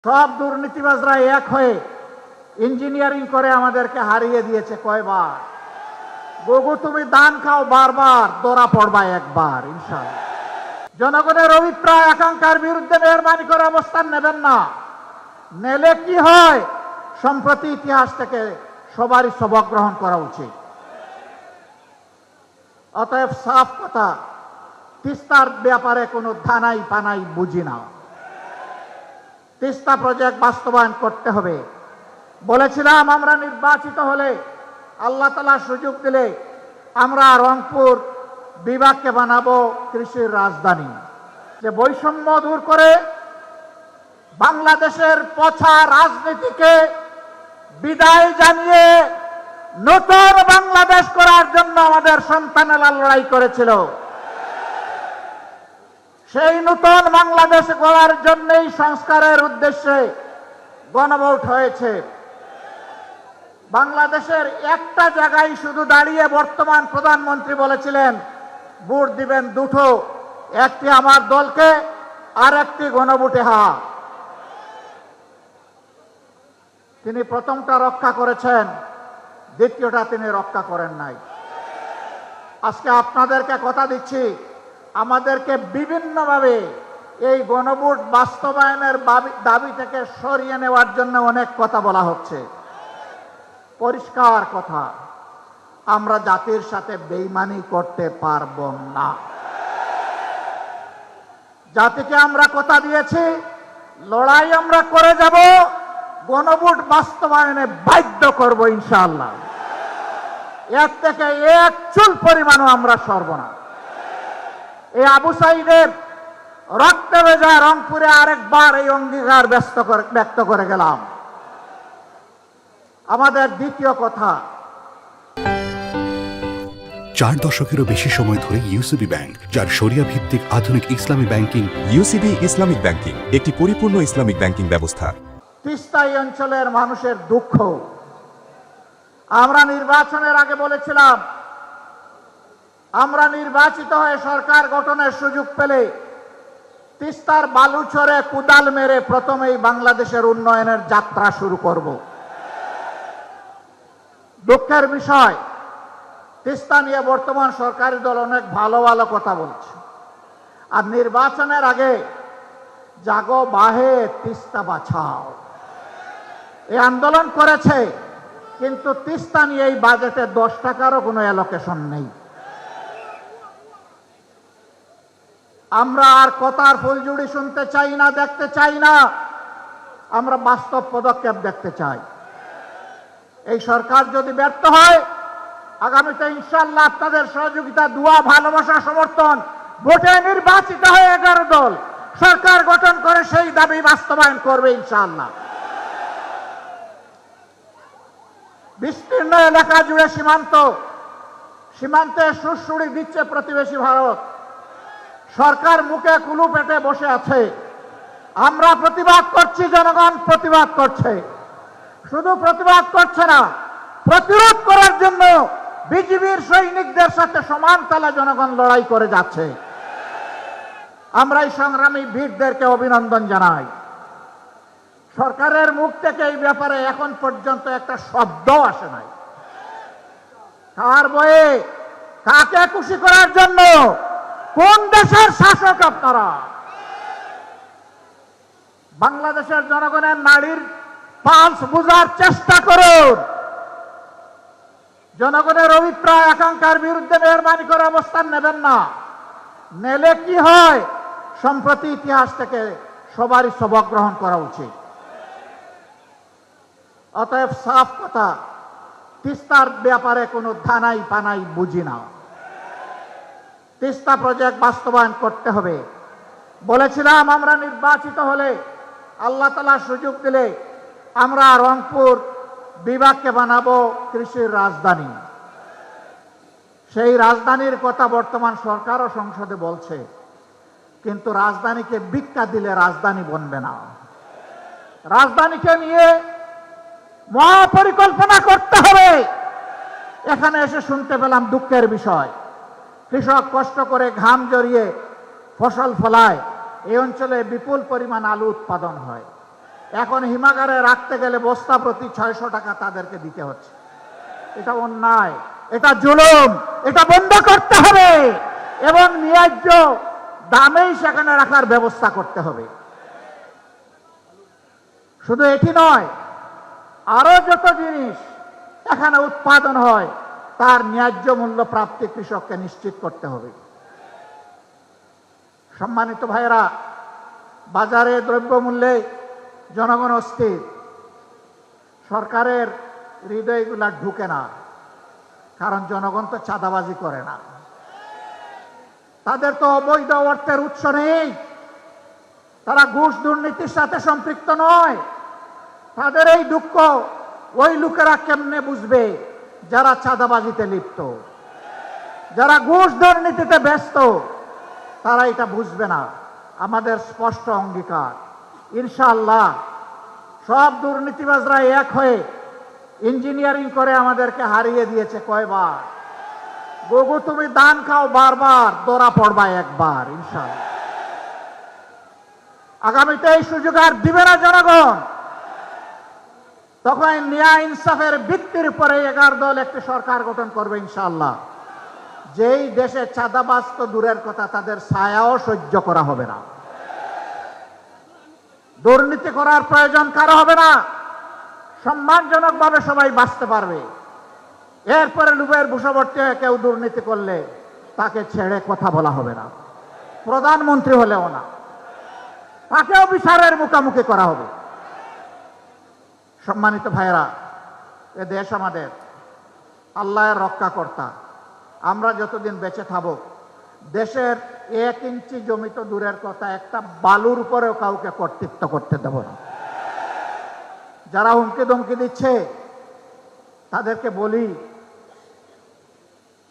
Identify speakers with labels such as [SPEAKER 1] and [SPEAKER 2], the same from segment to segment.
[SPEAKER 1] সব দুর্নীতিবাজরা এক হয়ে ইঞ্জিনিয়ারিং করে আমাদেরকে হারিয়ে দিয়েছে কয়বার। গগু তুমি দান খাও বারবার, ধরা পড়বা একবার ইনশাআল্লাহ। জনগণের অভিপ্রায় আকাঙ্ক্ষার বিরুদ্ধে মেহরবানি করে অবস্থান নেবেন না। নেলে কি হয়, সম্প্রতি ইতিহাস থেকে সবারই সবক গ্রহণ করা উচিত। অতএব সাফ কথা, তিস্তার ব্যাপারে কোনো ধানাই পানাই বুঝি না। তিস্তা প্রজেক্ট বাস্তবায়ন করতে হবে। বলেছিলাম আমরা নির্বাচিত হলে, আল্লাহ তাআলা সুযোগ দিলে আমরা রংপুর বিভাগকে বানাবো কৃষির রাজধানী। যে বৈষম্য দূর করে বাংলাদেশের পচা রাজনীতিকে বিদায় জানিয়ে নতুন বাংলাদেশ করার জন্য আমাদের সন্তানেরা লড়াই করেছিল। সেই নতুন বাংলাদেশ গড়ার জন্যই সংস্কারের উদ্দেশ্যে গণভোট হয়েছে। বাংলাদেশের একটা জায়গায় শুধু দাঁড়িয়ে বর্তমান প্রধানমন্ত্রী বলেছিলেন ভোট দিবেন দুটো, একটি আমার দলকে আর একটি গণভোটে হা। তিনি প্রথমটা রক্ষা করেছেন, দ্বিতীয়টা তিনি রক্ষা করেন নাই। আজকে আপনাদেরকে কথা দিচ্ছি, আমাদেরকে বিভিন্নভাবে এই গণভোট বাস্তবায়নের দাবি থেকে সরিয়ে নেওয়ার জন্য অনেক কথা বলা হচ্ছে। পরিষ্কার কথা, আমরা জাতির সাথে বেইমানি করতে পারবো না। জাতিকে আমরা কথা দিয়েছি, লড়াই আমরা করে যাব, গণভোট বাস্তবায়নে বাধ্য করব ইনশাআল্লাহ। এর থেকে এক চুল পরিমাণও আমরা সরব না। এই আবু সাইদের রক্তে ভেজা রংপুরে আরেকবার এই অঙ্গীকার ব্যক্ত করে গেলাম। আমাদের দ্বিতীয় কথা,
[SPEAKER 2] 4 দশকেরও বেশি সময় ধরে ইউসিবি ব্যাংক, যার শরিয়া ভিত্তিক আধুনিক ইসলামী ব্যাংকিং।
[SPEAKER 3] ইউসিবি ইসলামিক ব্যাংকিং একটি পরিপূর্ণ ইসলামিক ব্যাংকিং ব্যবস্থা।
[SPEAKER 1] তিস্তা অঞ্চলের মানুষের দুঃখ, আমরা নির্বাচনের আগে বলেছিলাম আমরা নির্বাচিত হয়ে সরকার গঠনের সুযোগ পেলে তিস্তার বালুচরে কুদাল মেরে প্রথমেই বাংলাদেশের উন্নয়নের যাত্রা শুরু করব। দুঃখের বিষয়, তিস্তা নিয়ে বর্তমান সরকারি দল অনেক ভালো ভালো কথা বলছে, আর নির্বাচনের আগে জাগো বাহে তিস্তা বাঁচাও এই আন্দোলন করেছে, কিন্তু তিস্তা নিয়ে এই বাজেটে 10 টাকারও কোনো অ্যালোকেশন নেই। আমরা আর কথার ফুলঝুড়ি শুনতে চাই না, দেখতে চাই না, আমরা বাস্তব পদক্ষেপ দেখতে চাই। এই সরকার যদি ব্যর্থ হয়, আগামীতে ইনশাআল্লাহ আপনাদের সহযোগিতা, দোয়া, ভালোবাসা, সমর্থন, ভোটে নির্বাচিত হয়ে 11 দল সরকার গঠন করে সেই দাবি বাস্তবায়ন করবে ইনশাআল্লাহ। বিস্তীর্ণ এলাকা জুড়ে সীমান্তে সুড়সুড়ি দিচ্ছে প্রতিবেশী ভারত। সরকার মুখে কুলু পেটে বসে আছে। আমরা প্রতিবাদ করছি, জনগণ প্রতিবাদ করছে। শুধু প্রতিবাদ করছে না, প্রতিরোধ করার জন্য বিজিবির সৈনিকদের সাথে সমান তালে জনগণ লড়াই করে যাচ্ছে। আমরা এই সংগ্রামী বীরদেরকে অভিনন্দন জানাই। সরকারের মুখ থেকে এই ব্যাপারে এখন পর্যন্ত একটা শব্দ আসে নাই। কার বয়ে কাকে খুশি করার জন্য? কোন দেশের শাসক আপনারা? বাংলাদেশের জনগণের নাড়ির পালস বোঝার চেষ্টা করুন। জনগণের অভিপ্রায় আকাঙ্ক্ষার বিরুদ্ধে মেহরবানি করে অবস্থান নেবেন না। নেলে কি হয়, সম্প্রতি ইতিহাস থেকে সবারই সবক গ্রহণ করা উচিত। অতএব সাফ কথা, তিস্তার ব্যাপারে কোনো ধানাই পানাই বুঝি না। তিস্তা প্রজেক্ট বাস্তবায়ন করতে হবে। বলেছিলাম আমরা নির্বাচিত হলে, আল্লাহ তাআলা সুযোগ দিলে আমরা রংপুর বিভাগকে বানাবো কৃষির রাজধানী। সেই রাজধানীর কথা বর্তমান সরকার ও সংসদে বলছে, কিন্তু রাজধানীকে ভিক্ষা দিলে রাজধানী বনবে না। রাজধানীকে নিয়ে মহাপরিকল্পনা করতে হবে। এখানে এসে শুনতে পেলাম দুঃখের বিষয়, কৃষক কষ্ট করে ঘাম জড়িয়ে ফসল ফলায়, এই অঞ্চলে বিপুল পরিমাণ আলু উৎপাদন হয়। এখন হিমাগারে রাখতে গেলে বস্তা প্রতি 600 টাকা তাদেরকে দিতে হচ্ছে। এটা অন্যায়, এটা জুলুম, এটা বন্ধ করতে হবে এবং ন্যায্য দামেই সেখানে রাখার ব্যবস্থা করতে হবে। শুধু এটি নয়, আরো যত জিনিস এখানে উৎপাদন হয় তার ন্যায্য মূল্য প্রাপ্তি কৃষককে নিশ্চিত করতে হবে। সম্মানিত ভাইয়েরা, বাজারে দ্রব্যমূল্যে জনগণ অস্থির। সরকারের হৃদয়গুলা ঢুকে না, কারণ জনগণ তো চাঁদাবাজি করে না, তাদের তো অবৈধ অর্থের উৎস নেই, তারা ঘুষ দুর্নীতির সাথে সম্পৃক্ত নয়। তাদের এই দুঃখ ওই লোকেরা কেমনে বুঝবে যারা চাঁদাবাজিতে লিপ্ত, যারা ঘুষ দুর্নীতিতে ব্যস্ত, তারা এটা বুঝবে না। আমাদের স্পষ্ট অঙ্গীকার, ইনশাআল্লাহ সব দুর্নীতিবাজরা এক হয়ে ইঞ্জিনিয়ারিং করে আমাদেরকে হারিয়ে দিয়েছে কয়বার। গগু তুমি দান খাও বারবার, দৌড়া পড়বা একবার, ইনশাআল্লাহ। আগামীতে এই সুযোগ আর দিবে না জনগণ। তখন ন্যায় ইনসাফের ভিত্তির উপরে 11 দল একটি সরকার গঠন করবে ইনশাআল্লাহ। যেই দেশে চাঁদাবাজ তো দূরের কথা, তাদের ছায়াও সহ্য করা হবে না। দুর্নীতি করার প্রয়োজন কারো হবে না, সম্মানজনক ভাবে সবাই বাঁচতে পারবে। এরপরে লুবের বশবর্তী হয়ে কেউ দুর্নীতি করলে তাকে ছেড়ে কথা বলা হবে না, প্রধানমন্ত্রী হলেও না, তাকেও বিচারের মুখোমুখি করা হবে। সম্মানিত ভাইয়েরা, এ দেশ আমাদের, আল্লাহর রক্ষাকর্তা। আমরা যতদিন বেঁচে থাকব, দেশের 1 ইঞ্চি জমি তো দূরের কথা, একটা বালুর উপরেও কাউকে কর্তৃত্ব করতে দেব না। যারা হুমকি ধমকি দিচ্ছে তাদেরকে বলি,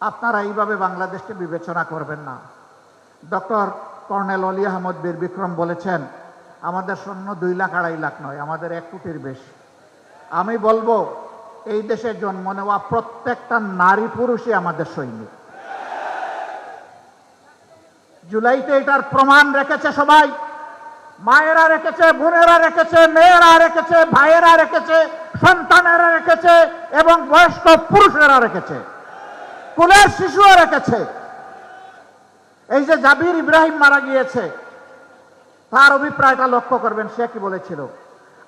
[SPEAKER 1] আপনারা এইভাবে বাংলাদেশকে বিবেচনা করবেন না। ডক্টর কর্নেল অলি আহমদ বীর বিক্রম বলেছেন, আমাদের সৈন্য 2 লাখ 2.5 লাখ নয়, আমাদের 1 কোটির বেশি। আমি বলবো, এই দেশে জন্ম নেওয়া প্রত্যেকটা নারী পুরুষই আমাদের সৈনিক। জুলাইতে এটার প্রমাণ রেখেছে সবাই, মায়েরা রেখেছে, বোনেরা রেখেছে, মেয়েরা রেখেছে, ভাইয়েরা রেখেছে, সন্তানেরা রেখেছে এবং বয়স্ক পুরুষেরা রেখেছে, কুলের শিশুও রেখেছে। এই যে জাবির ইব্রাহিম মারা গিয়েছে, তার অভিপ্রায়টা লক্ষ্য করবেন, সে কি বলেছিল।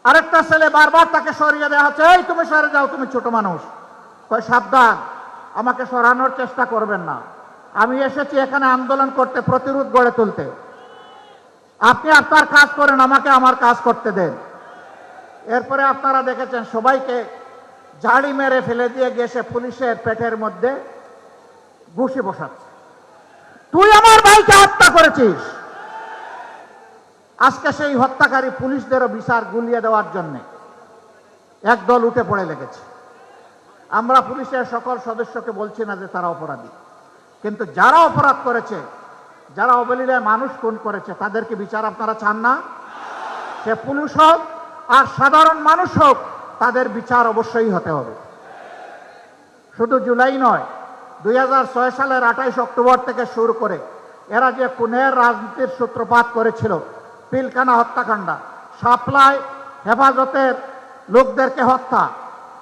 [SPEAKER 1] আরেকটা ছেলে বারবার তাকে সরিয়ে দেওয়া হচ্ছে, এই তুমি সরে যাও, তুমি ছোট মানুষ। কয় সাবধান, আমাকে সরানোর চেষ্টা করবেন না, আমি এসেছি এখানে আন্দোলন করতে, প্রতিরোধ গড়ে তুলতে। আপনি আপনার কাজ করেন, আমাকে আমার কাজ করতে দেন। এরপরে আপনারা দেখেছেন সবাইকে ঝাড়ি মেরে ফেলে দিয়ে গেছে পুলিশের পেটের মধ্যে ঘুষি বসাচ্ছে। তুই আমার ভাইকে হত্যা করেছিস। আজকে সেই হত্যাকারী পুলিশদেরও বিচার গুলিয়ে দেওয়ার জন্য একদল উঠে পড়ে লেগেছে। আমরা পুলিশের সকল সদস্যকে বলছি না যে তারা অপরাধী, কিন্তু যারা অপরাধ করেছে, যারা অবলীলায় মানুষ খুন করেছে, তাদেরকে বিচার আপনারা চান না? সে পুলিশ হোক আর সাধারণ মানুষ হোক, তাদের বিচার অবশ্যই হতে হবে। শুধু জুলাই নয়, 2006 সালের 28 অক্টোবর থেকে শুরু করে এরা যে খুনের রাজনীতির সূত্রপাত করেছিল, পিলখানা হত্যাকাণ্ড, সাপ্লাই হেফাজতের লোকদেরকে হত্যা,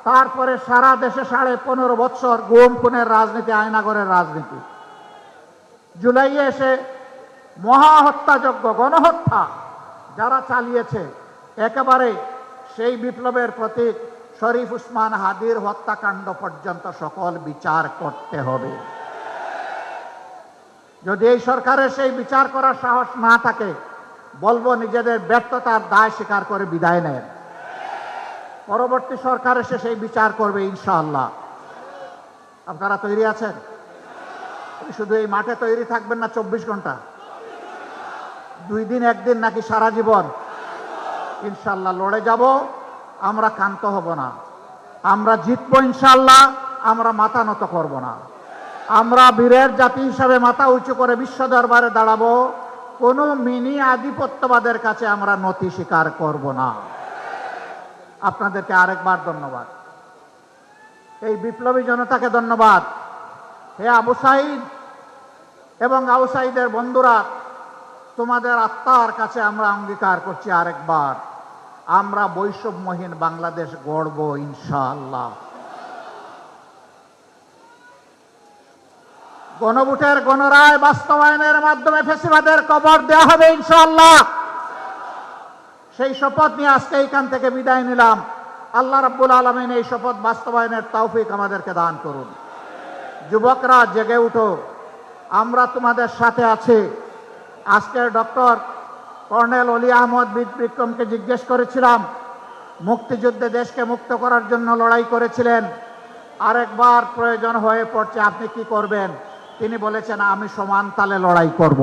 [SPEAKER 1] তারপরে সারা দেশে 15.5 বছর গুম খুনের রাজনীতি, আয়নাগরের রাজনীতি, জুলাইয়ে এসে মহা হত্যাযজ্ঞ, গণহত্যা যারা চালিয়েছে, একেবারে সেই বিপ্লবের প্রতীক শরীফ উসমান হাদির হত্যাকাণ্ড পর্যন্ত সকল বিচার করতে হবে। যদি এই সরকারের সেই বিচার করার সাহস না থাকে, বলবো নিজেদের ব্যর্থতার দায় স্বীকার করে বিদায় নেন। পরবর্তী সরকার এসে সেই বিচার করবে ইনশাআল্লাহ। আপনারা তৈরি আছেন? শুধু এই মাঠে তৈরি থাকবেন না 24 ঘন্টা, 2 দিন 1 দিন নাকি সারা জীবন? ইনশাআল্লাহ লড়ে যাব, আমরা ক্ষান্ত হব না, আমরা জিতবো ইনশাআল্লাহ, আমরা মাথা নত করব না। আমরা বীরের জাতি হিসাবে মাথা উঁচু করে বিশ্ব দরবারে দাঁড়াবো, কোনো মিনি আধিপত্যবাদের কাছে আমরা নতি স্বীকার করব না। আপনাদেরকে আরেকবার ধন্যবাদ, এই বিপ্লবী জনতাকে ধন্যবাদ। হে আবু সাঈদ এবং আবু সাঈদের বন্ধুরা, তোমাদের আত্মার কাছে আমরা অঙ্গীকার করছি আরেকবার, আমরা বৈষম্যহীন বাংলাদেশ গড়ব ইনশাআল্লাহ। গণভোটের গণরায় বাস্তবায়নের মাধ্যমে ফ্যাসিবাদের কবর দেওয়া হবে ইনশাআল্লাহ। সেই শপথ নিয়ে আজকে এইখান থেকে বিদায় নিলাম। আল্লাহ রাব্বুল আলামিন এই শপথ বাস্তবায়নের তৌফিক আমাদেরকে দান করুন। যুবকরা জেগে উঠো, আমরা তোমাদের সাথে আছি। আজকে ডক্টর কর্নেল অলি আহমদ বিক্রমকে জিজ্ঞেস করেছিলাম, মুক্তিযুদ্ধে দেশকে মুক্ত করার জন্য লড়াই করেছিলেন, আরেকবার প্রয়োজন হয়ে পড়ছে, আপনি কি করবেন? তিনি বলেছেন, আমি সমান তালে লড়াই করব।